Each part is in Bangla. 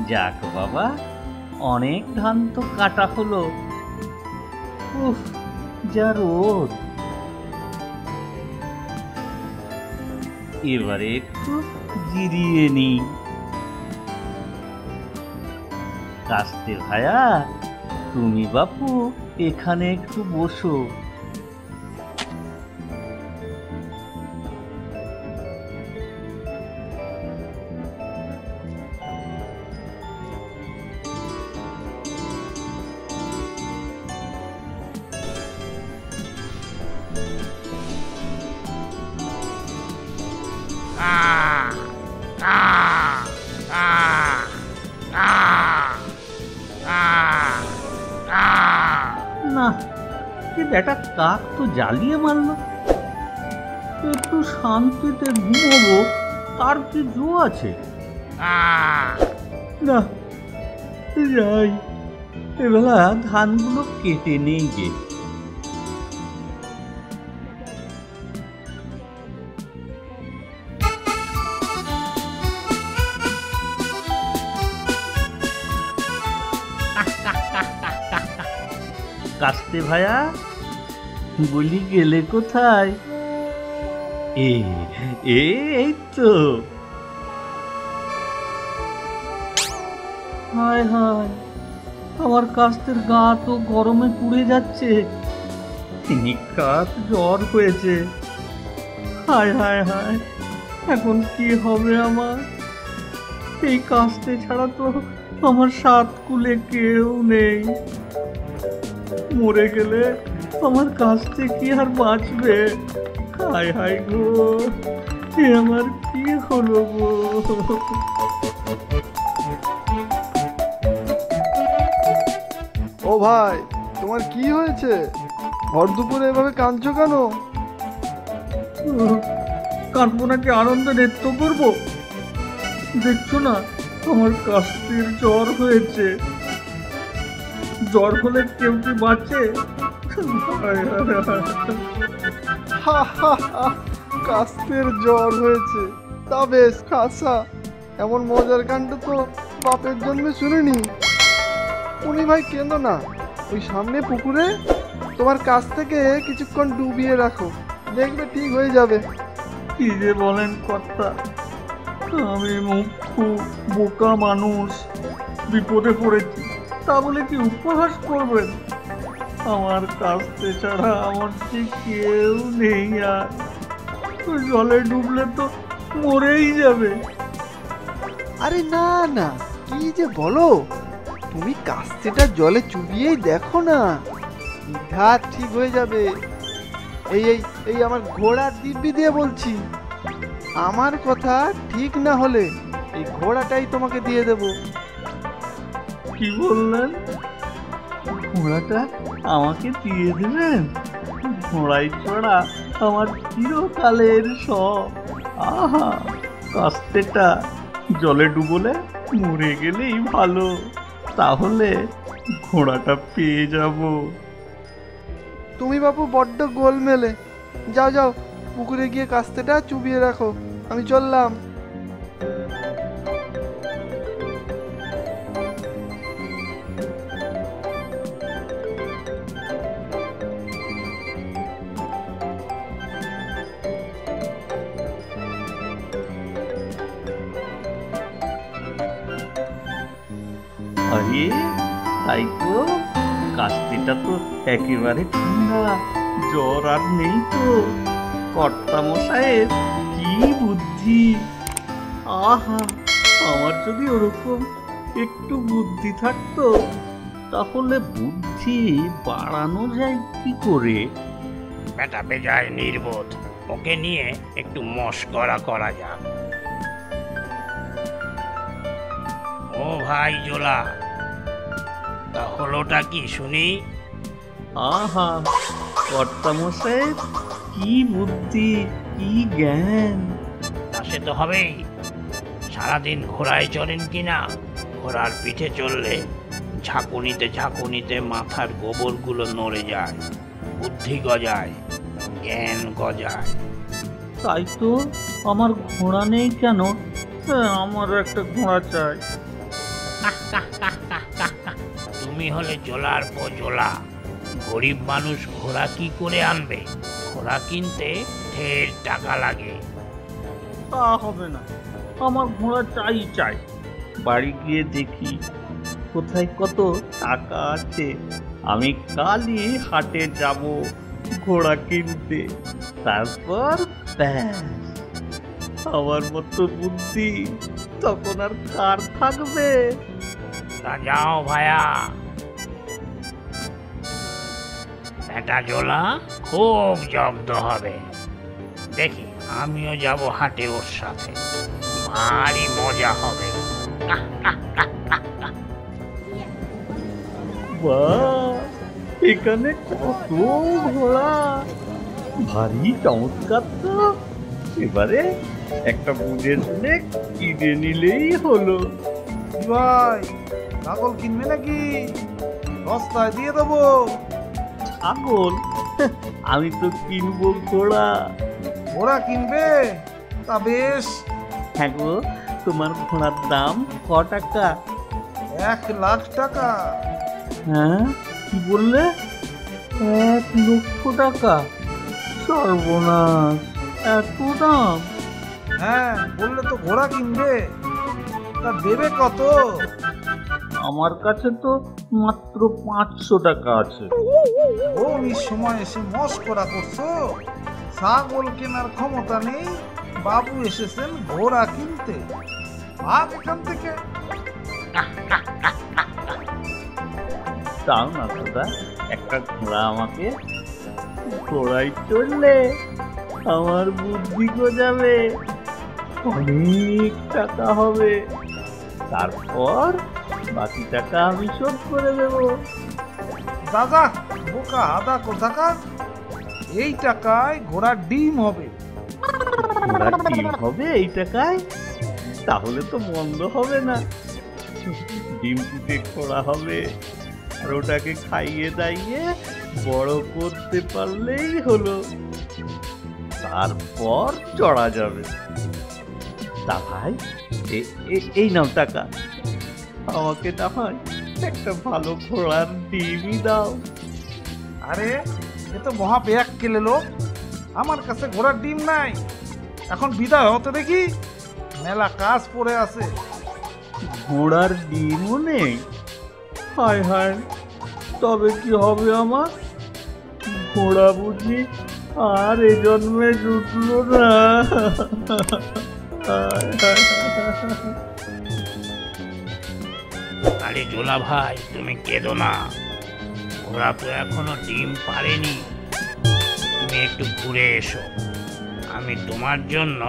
যাক বাবা, অনেক ধান তো কাটা হলো। উফ, যা রোদ। এবারে একটু জিরিয়ে নি। কাস্তে ভায়া, তুমি বাপু এখানে একটু বসো। না, এ বেটা কাক তো জ্বালিয়ে মারলো। একটু শান্তিতে ঘুমোবো, তার কি জো আছে? না, যাই, এবেলা ধানগুলো কেটে নেই গে। কাস্তে ভায়া, বলি গেলে কোথায়? এই তো। হায় হায়, আমার কাস্তের গা তো গরমে পুড়ে যাচ্ছে। নিকাত জ্বর হয়েছে। হায় হায় হায়, এখন কি হবে আমার? এই কাস্তে ছাড়া তো আমার সাত কুলে কেউ নেই। মরে গেলে আমার কাস্তে কি আর বাঁচবে? হায় হায় গো, এ আমার কি হলো গো? ও ভাই, তোমার কি হয়েছে? ভর দুপুরে এভাবে কাঁদছো কেন? কাঁদবো নাকি আনন্দে নৃত্য করবো? দেখছো না আমার কাস্তের জ্বর হয়েছে। জ্বর হলে কেউ কি বাঁচে? হা হা হা, কাস্তের জ্বর হয়েছে, তা বেশ খাসা। এমন মজার কাণ্ড তো বাপের জন্মে শুনিনি। উনি ভাই কেঁদো না, ওই সামনে পুকুরে তোমার কাছ থেকে কিছুক্ষণ ডুবিয়ে রাখো, দেখবে ঠিক হয়ে যাবে। কি যে বলেন কর্তা, আমি মুখ্য বোকা মানুষ, বিপদে পড়েছি, তা বলে কি উপহাস করবেন? আমার কাস্তে ছাড়া আমার যে কেউ নেই। আর জলে ডুবলে তো মরেই যাবে। আরে না না, কি যে বলো, তুমি কাস্তেটা জলে চুবিয়েই দেখো না, ঘাট ঠিক হয়ে যাবে। এই এই এই আমার ঘোড়ার দিব্যি দিয়ে বলছি, আমার কথা ঠিক না হলে এই ঘোড়াটাই তোমাকে দিয়ে দেব। কি বললেন? ঘোড়াটা আমাকে দিয়ে দেবেন? ঘোড়াই চড়া আমার চিরকালের শখ। আহা, কাস্তেটা জলে ডুবলে মরে গেলেই ভালো, তাহলে ঘোড়াটা পেয়ে যাব। তুমি বাপু বড্ড গোলমেলে। যাও যাও, পুকুরে গিয়ে কাস্তেটা চুবিয়ে রাখো, আমি চললাম। আরে তাই তো, কাস্তেটা তো একেবারে ঠান্ডা, জ্বর আর নেই তো। কর্তা মশাইয়ের কি বুদ্ধি! আহা, আমার যদি ওরকম একটু বুদ্ধি থাকতো, তাহলে বুদ্ধি বাড়ানো যায় কি করে? বেটা বেজায় নির্বোধ, ওকে নিয়ে একটু মশকরা করা যাক। ও ভাই জোলা, তা হলোটা কি শুনি? আহা, কর্তা মশাইয়ের কি বুদ্ধি, কি জ্ঞান! তা সে তো হবেই। সারাদিন ঘোড়ায় চড়েন কিনা? ঘোড়ার পিঠে চললে ঝাঁকুনিতে ঝাঁকুনিতে মাথার গোবরগুলো নড়ে যায়, বুদ্ধি গজায়, জ্ঞান গজায়। তাই তো, আমার ঘোড়া নেই কেন? আমার একটা ঘোড়া চাই। তুমি হলে জোলার পো জোলা, গরিব মানুষ ঘোড়া কি করে আনবে? ঘোড়া কিনতে ঢের টাকা লাগে। তা হবে না, আমার ঘোড়া চাই চাই। বাড়ি গিয়ে দেখি কোথায় কত টাকা আছে। আমি কালই হাটে যাব ঘোড়া কিনতে, তারপর ব্যাস, আমার মতো বুদ্ধি তখন আর কার থাকবে? তা যাও ভায়া। এটা জোলা খুব জব্দ হবে। দেখি আমিও যাব হাটে ওর সাথে, ভারী মজা হবে। বাহ, এখানে কত ঘোড়া, ভারী চমৎকার তো। এবারে একটা বুঝের স্নেক কিনে নিলেই হলো। ভাই ছাগল কিনবে নাকি? সস্তায় দিয়ে দেবো। ছাগল? আমি তো কিনবো ঘোড়া। ঘোড়া কিনবে? তা বেশ। হ্যাঁ গো, তোমার ঘোড়ার দাম ক টাকা? 1,00,000 টাকা। হ্যাঁ, কি বললে? 1,00,000 টাকা? সর্বনাশ, এত দাম! হ্যাঁ, বললে তো ঘোড়া কিনবে। তা দেবে কত? আমার কাছে তো মাত্র 500 টাকা আছে। বৌনির সময় এসে মস্করা করছো? ছাগল কেনার ক্ষমতা নেই, বাবু এসেছেন ঘোড়া কিনতে। ভাগ এখান থেকে। দাও না দাদা, একটা ঘোড়া আমাকে। ঘোড়ায় চললে আমার বুদ্ধি গজাবে, অনেক টাকা হবে। তারপর বাকি টাকা আমি শোধ করে দেবো। দাদা বোকা আদা কোথাকার, এই টাকায় ঘোড়ার ডিম হবে। ঘোড়ার ডিম হবে এই টাকায়? তাহলে তো মন্দ হবে না। ডিম ফুটে ঘোড়া হবে, আর ওটাকে খাইয়ে দাইয়ে বড় করতে পারলেই হলো। তারপর চড়া যাবে। তা ভাই, এই নাও টাকা। আমাকে না হয় একটা ভালো ঘোড়ার ডিমই দাও। আরে এ তো মহা বেয়াক কেলে লোক, আমার কাছে ঘোড়ার ডিম নাই। এখন বিদায় হতে দেখি, মেলা কাজ পড়ে আছে। ঘোড়ার ডিমও নেই? হায় হায়, তবে কি হবে আমার? ঘোড়া বুঝি আর এ জন্মে জুটলো না। হায় হায়। আরে জোলা ভাই, তুমি কেঁদো না, ঘোড়া তো এখনো ডিম পারেনি। তুমি একটু ঘুরে এসো, আমি তোমার জন্য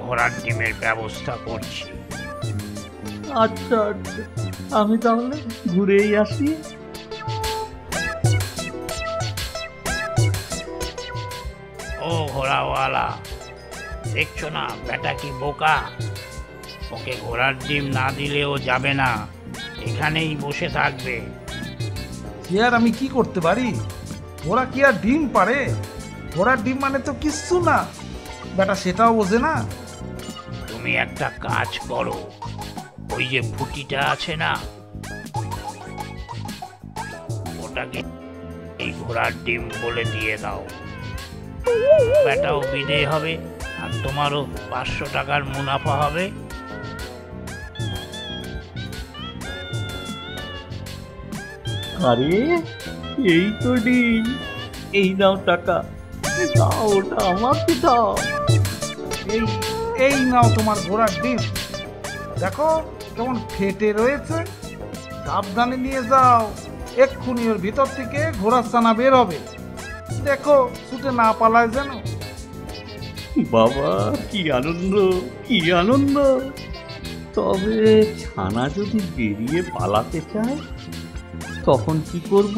ঘোড়ার ডিমের ব্যবস্থা করছি। আচ্ছা আচ্ছা, আমি তাহলে ঘুরেই আসি। ও ঘোড়াওয়ালা, দেখছো না বেটা কি বোকা? ওকে ঘোড়ার ডিম না দিলেও যাবে না, এখানেই বসে থাকবে। সে আর আমি কি করতে পারি? ঘোড়া কি আর ডিম পারে? ঘোড়ার ডিম মানে তো কিচ্ছু না, বেটা সেটাও বোঝে না। তুমি একটা কাজ করো, ওই যে ফুটিটা আছে না, ওটাকে এই ঘোড়ার ডিম বলে দিয়ে দাও। বেটাও বিদেয় হবে, আর তোমারও 500 টাকার মুনাফা হবে। আরে এই তো ডিম, এই নাও টাকা। দাও, ওটা আমাকে দাও। এই এই নাও তোমার ঘোড়ার ডিম। দেখো কেমন ফেটে রয়েছে, সাবধানে নিয়ে যাও। এক্ষুনি ওর ভিতর থেকে ঘোড়ার ছানা বের হবে। দেখো ছুটে না পালায় যেন। বাবা, কি আনন্দ, কি আনন্দ! তবে ছানা যদি বেরিয়ে পালাতে চায় তখন কি করব?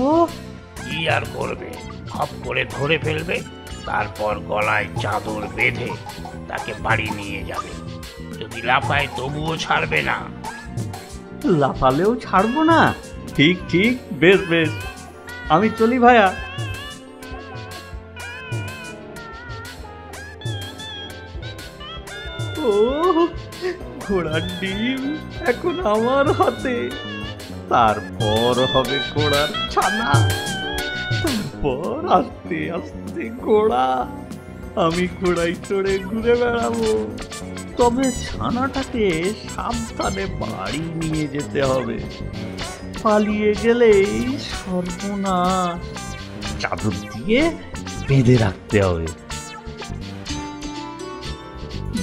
কি আর করবে, খপ করে ধরে ফেলবে, তারপর গলায় চাদর বেঁধে তাকে বাড়ি নিয়ে যাবে। যদি লাফায় তবুও ছাড়বে না। লাফালেও ছাড়বো না? ঠিক ঠিক, বেশ বেশ, আমি চলি ভাইয়া। ও ঘোড়ার ডিম এখন আমার হাতে, তারপর হবে ঘোড়ার ছানা, তারপর আস্তে আস্তে ঘোড়া, আমি ঘোড়ায় চড়ে ঘুরে বেড়াবো। তবে ছানাটাকে সাবধানে বাড়ি নিয়ে যেতে হবে, পালিয়ে গেলেই সর্বনাশ। চাদর দিয়ে বেঁধে রাখতে হবে।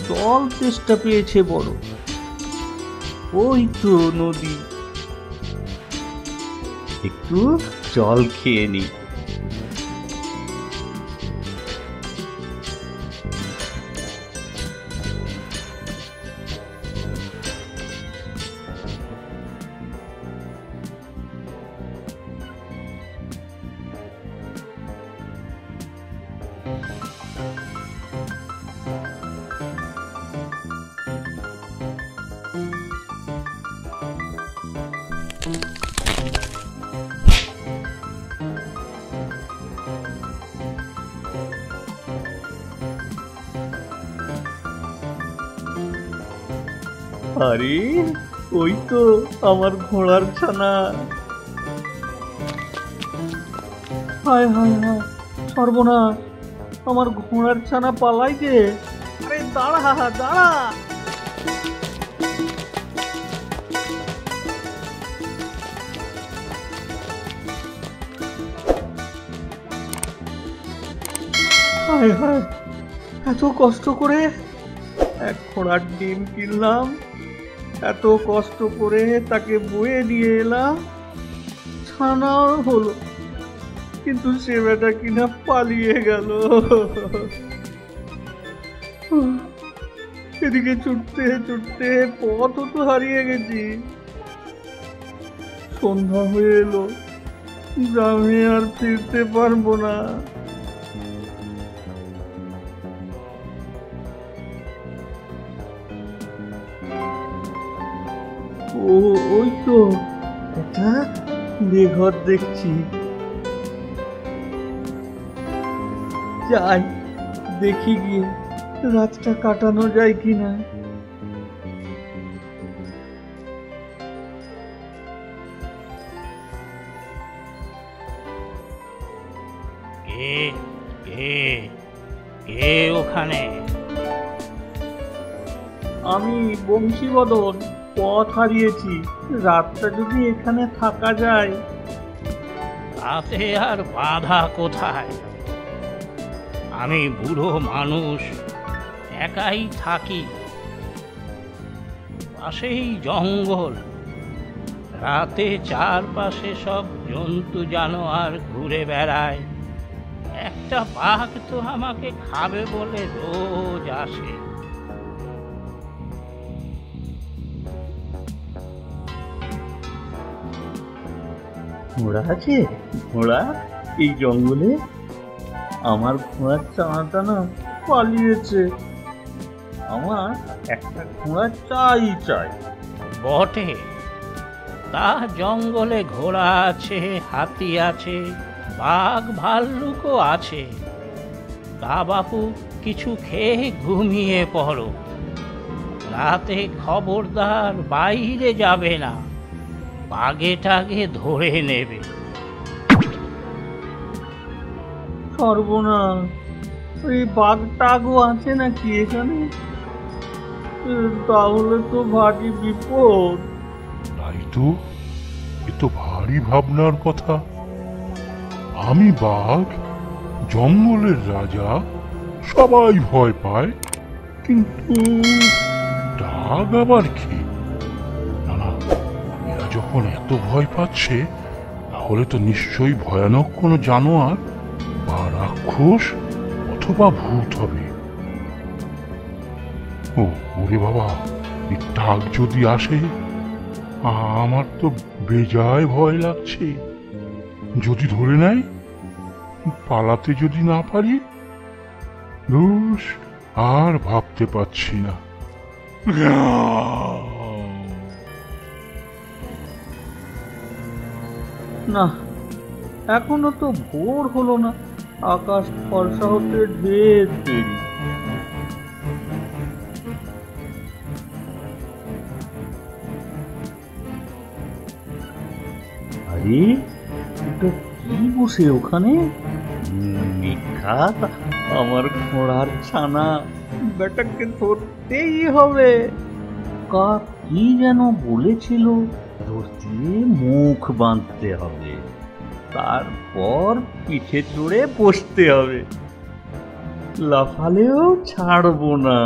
জল তেষ্টা পেয়েছে বড়, ওই তো নদী, একটু জল খেয়ে নি। আরে ওই তো আমার ঘোড়ার ছানা। হায় হায় হায়, সর্বনাশ, আমার ঘোড়ার ছানা পালাই যে। আরে দাঁড়া দাঁড়া। হায় হায়, এত কষ্ট করে এক ঘোড়ার ডিম কিনলাম, এত কষ্ট করে তাকে বয়ে নিয়ে এলাম, ছানাও হলো, কিন্তু সে বেটা কিনা পালিয়ে গেল। এদিকে ছুটতে ছুটতে পথ তো হারিয়ে গেছি। সন্ধ্যা হয়ে এলো, গ্রামে আর ফিরতে পারবো না। ওই তো একটা বেঘর দেখছি, যাই দেখি গিয়ে রাতটা কাটানো যায় কিনা। কে কে কে ওখানে? আমি বংশীবদন, পথ হারিয়েছি। রাতটা যদি এখানে থাকা যায়। তাতে আর বাধা কোথায়? আমি বুড়ো মানুষ, একাই থাকি, পাশেই জঙ্গল, রাতে চারপাশে সব জন্তু জানোয়ার ঘুরে বেড়ায়। একটা বাঘ তো আমাকে খাবে বলে রোজ আসে। ঘোড়া আছে? ঘোড়া এই জঙ্গলে? আমার ঘোড়ার চানাটা না পালিয়েছে, আমার একটা ঘোড়া চাই চাই। বটে, তা জঙ্গলে ঘোড়া আছে, হাতি আছে, বাঘ ভাল্লুকও আছে। তা বাপু, কিছু খেয়ে ঘুমিয়ে পড়ো, রাতে খবরদার বাইরে যাবে না, বাঘে টাগে ধরে নেবে। সর্বনাশ, ওই বাঘ টাগও আছে নাকি এখানে? তাহলে তো ভারী বিপদ। তাই তো, এ তো ভারী ভাবনার কথা। আমি বাঘ, জঙ্গলের রাজা, সবাই ভয় পায়, কিন্তু ডাক আবার কি? না না, এরা যখন এত ভয় পাচ্ছে, তাহলে তো নিশ্চয়ই ভয়ানক কোনো জানোয়ার বা রাক্ষস অথবা ভূত হবে। ও ওরে বাবা, এই ডাক যদি আসে, আমার তো বেজায় ভয় লাগছে। যদি ধরে নেয়, পালাতে যদি না পারি, ধুস, আর ভাবতে পারছি না। না, এখনো তো ভোর হলো না, আকাশ ফর্সা হতে ঢের দেরি। আরে ওটা কি বসে ওখানে? নিখাত আমার ঘোড়ার ছানা, বেটাকে ধরতেই হবে। কাক কি যেন বলেছিল, ধরতে মুখ বাঁধতে হবে, তারপর পিঠে চড়ে বসতে হবে, লাফালেও ছাড়বো না।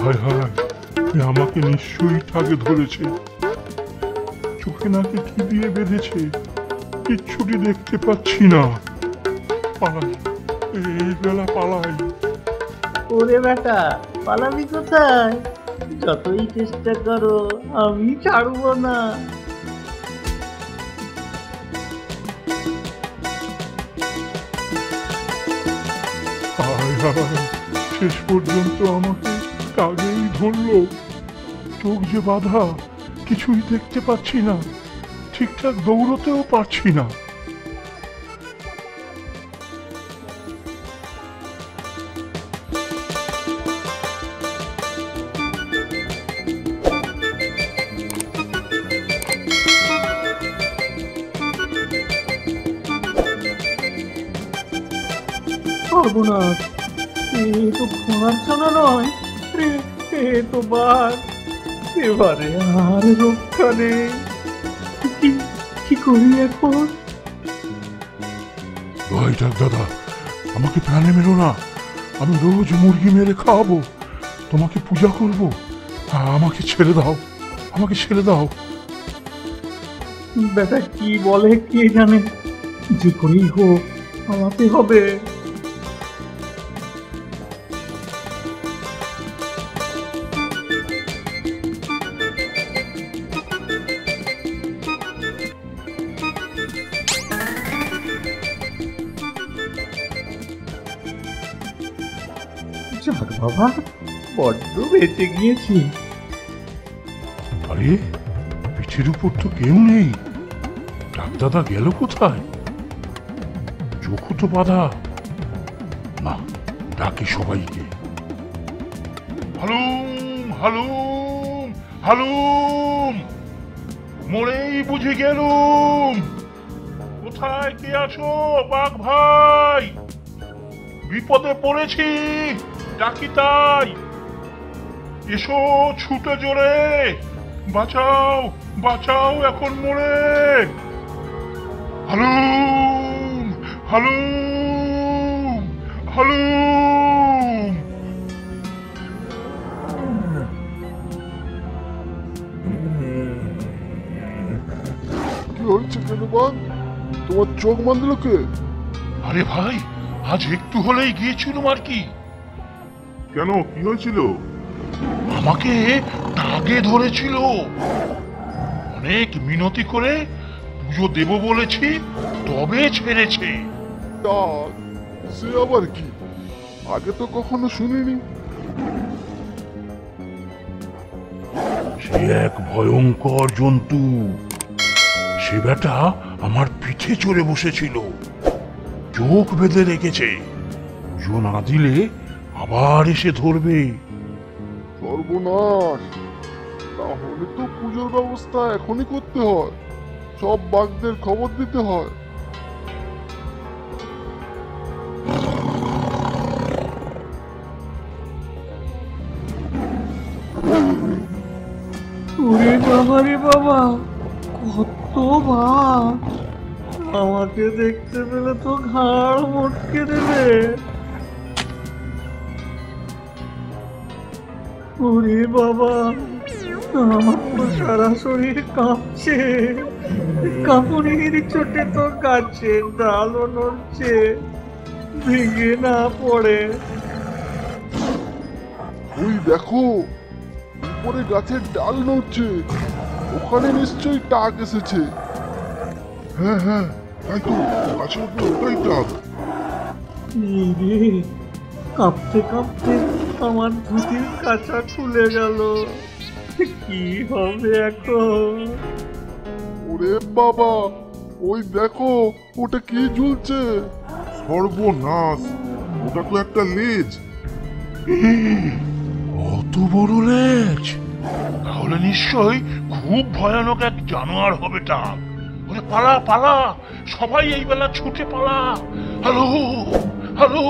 হায় হায়, এ আমাকে নিশ্চয়ই ঠাগে ধরেছে। চোখে নাকে কি দিয়ে বেঁধেছে, কিচ্ছুটি দেখতে পাচ্ছি না। পালাই, এই বেলা পালাই। ওরে বেটা, পালাবি কোথায়? যতই চেষ্টা করো আমি ছাড়বো না। হায় হায়, শেষ পর্যন্ত আমাকে টাগেই ধরলো। চোখ যে বাঁধা, কিছুই দেখতে পাচ্ছি না, ঠিকঠাক দৌড়তেও পারছি না। সর্বনাশ, এ তো ঘোড়ার ছানা নয়, এ তো বাঘ। এবারে আর রক্ষা নেই, কি করি এখন? ভাই দাদা, আমাকে প্রাণে মেরো না। আমি রোজ মুরগি মেরে খাওয়াবো, তোমাকে পূজা করব। আমাকে ছেড়ে দাও, আমাকে ছেড়ে দাও। বেটা কি বলে কে জানে, যে করেই হোক পালাতে হবে। যাক বাবা, বড্ড বেঁচে গিয়েছি। আরে, পিঠের উপর তো কেউ নেই। ডাকদাদা গেল কোথায়? চোখও তো বাঁধা। না, ডাকে সবাইকে। হালুম হালুম হালুম, মরেই বুঝে গেলুম। কোথায় কে আছো বাঘ ভাই? বিপদে পড়েছি, ডাকি তাই। এসো ছুটে জোরে, বাঁচাও বাঁচাও এখন মরে। হালুম হালুম হালুম। কি হয়েছে কেন বাঘ? তোমার চোখ বাঁধলো কে? আরে ভাই, আজ একটু হলেই গিয়েছিলাম আর কি। কেন, কি হয়েছিল? আমাকে টাগে ধরেছিল। অনেক মিনতি করে পুজো দেব বলেছি, তবে ছেড়েছে। ডাক? সে আবার কি? আগে তো কখনো শুনিনি। সে এক ভয়ঙ্কর জন্তু। সে বেটা আমার পিঠে চড়ে বসেছিল, চোখ বেঁধে রেখেছে। পুজো না দিলে আবার এসে ধরবে। সর্বনাশ! তাহলে তো পুজোর ব্যবস্থা এখনই করতে হয়, সব বাঘদের খবর দিতে হয়। ওরে বাবা রে বাবা, কত বাঘ! আমাকে দেখতে পেলে তো ঘাড় মটকে দেবে। ওরে বাবা, আমার তো সারা শরীর কাঁপছে, কাঁপুনির চোটে তো গাছের ডালও নড়ছে, ভেঙে না পড়ে। ওই দেখো, উপরে গাছের ডাল নড়ছে, ওখানে নিশ্চয়ই টাক এসেছে। হ্যাঁ হ্যাঁ, তাই তো, গাছের উপর ওটাই টাক। এই রে, কাঁপতে কাঁপতে আমার ধুতির কাঁচা খুলে গেল, কি হবে এখন? ওরে বাবা, ওই দেখো, ওটা কি ঝুলছে? সর্বনাশ, ওটা তো একটা লেজ। অত বড় লেজ! তাহলে নিশ্চয়ই খুব ভয়ানক এক জানোয়ার হবে টাক। ওরে পালা পালা, সবাই এই বেলা ছুটে পালা। Hello hello!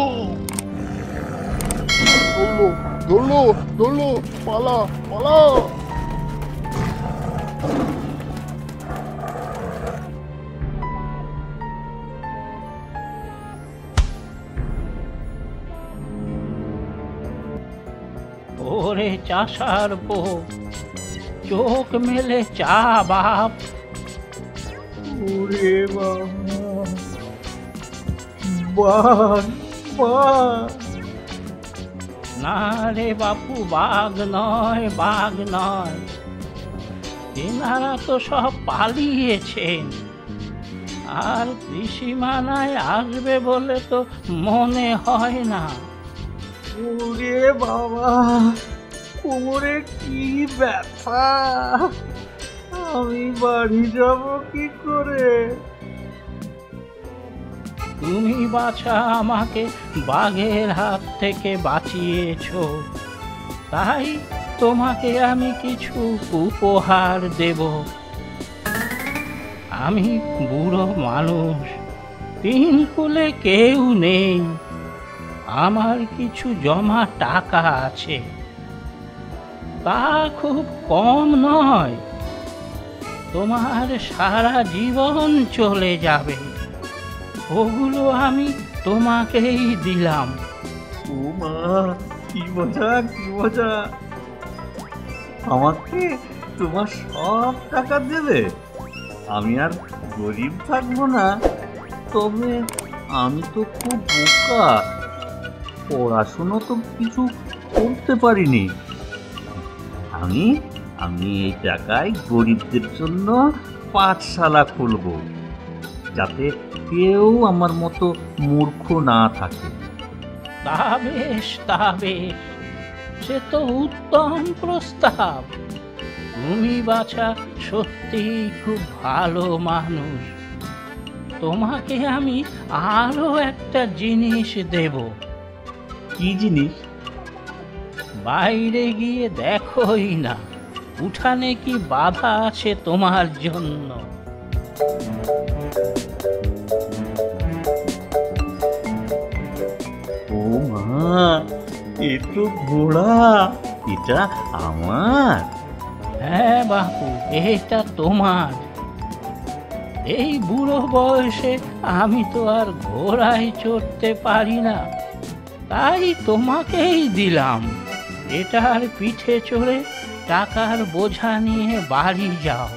ধরলো ধরলো ধরলো, পালা পালা। ওরে চাষার বউ, চোখ মেলে চা বাপ। ওরে বাবা, বাঘ বাঘ! না রে বাপু, বাঘ নয়, বাঘ নয়। এনারা তো সব পালিয়েছেন। আর ত্রিসীমানায় আসবে বলে তো মনে হয় না। ওরে বাবা, কোমরে কি ব্যথা! আমি বাড়ি যাব কি করে? তুমি বাছা আমাকে বাঘের হাত থেকে বাঁচিয়েছো, তাই তোমাকে আমি কিছু উপহার দেব। আমি বুড়ো মানুষ, তিন কুলে কেউ নেই। আমার কিছু জমা টাকা আছে, তা খুব কম নয়। তোমার সারা জীবন চলে যাবে, ওগুলো আমি তোমাকেই দিলাম। ও মা, কি মজা কি মজা! আমাকে তোমার সব টাকা দেবে? আমি আর গরিব থাকবো না। তবে আমি তো খুব বোকা, পড়াশুনো তো কিছু করতে পারিনি। আমি আমি এই টাকায় গরিবদের জন্য পাঠশালা খুলবো, যাতে কেউ আমার মতো মূর্খ না থাকে। তা বেশ, তা বেশ, সে তো উত্তম প্রস্তাব। তুমি বাছা সত্যি খুব ভালো মানুষ। তোমাকে আমি আরো একটা জিনিস দেব। কি জিনিস? বাইরে গিয়ে দেখোই না, উঠানে কি বাধা আছে তোমার জন্য। ও মা, এ তো ঘোড়া! এটা আমার? হ্যাঁ বাপু, এটা তোমার। এই বুড়ো বয়সে আমি তো আর ঘোড়ায় চড়তে পারি না, তাই তোমাকেই দিলাম। এটার পিঠে চড়ে টাকার বোঝা নিয়ে বাড়ি যাও।